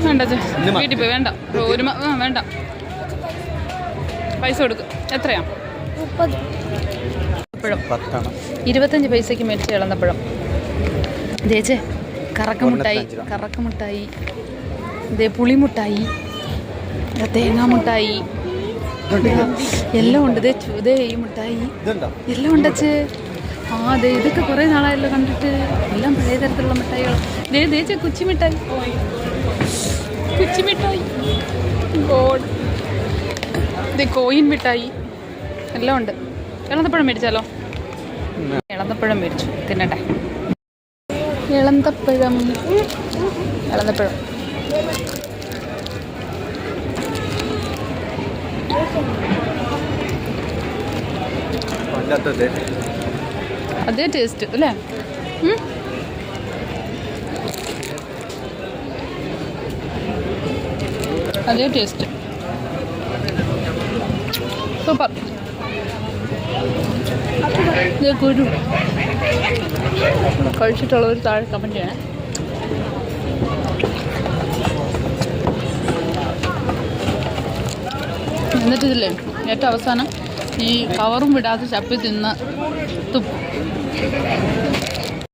വേണ്ട വീട്ടിൽ പോയി വേണ്ട വേണ്ട പൈസ കൊടുക്കും. എത്രയാ? 25 പൈസക്ക് മേടിച്ച് ഇളന്നപ്പഴം. ചേച്ചേ കറക്കമുട്ടായി, ഇതേ പുളിമുട്ടായി, തേങ്ങാമുട്ടായി എല്ലാം ഉണ്ട്. ഇതേ ഈ മുട്ടായി എല്ലാം ഉണ്ടച്ചേ. അതെ ഇതൊക്കെ കുറേ നാളായല്ലോ കണ്ടിട്ട്. എല്ലാം പഴയ തരത്തിലുള്ള മിഠായികൾ. ദേച്ചേ കുച്ചിമിഠായി ഗോഡ്. ഇത് കോയിൻ മിഠായി എല്ലാം ഉണ്ട്. ഇളന്തപ്പഴം മേടിച്ചാലോ? ഇളന്തപ്പഴം മേടിച്ചു തിന്നട്ടെ. ഇളന്തപ്പഴം അതേ ടേസ്റ്റ് അല്ലേ? അതേ ടേസ്റ്റ്. സൂപ്പർ. കുരു കഴിച്ചിട്ടുള്ളവർ താഴെ കമൻറ്റ് ചെയ്യണേ. എന്നിട്ടിതില്ലേ ഏറ്റവും അവസാനം ഈ കവറും വിടാതെ ചപ്പി തിന്ന് തുപ്പും.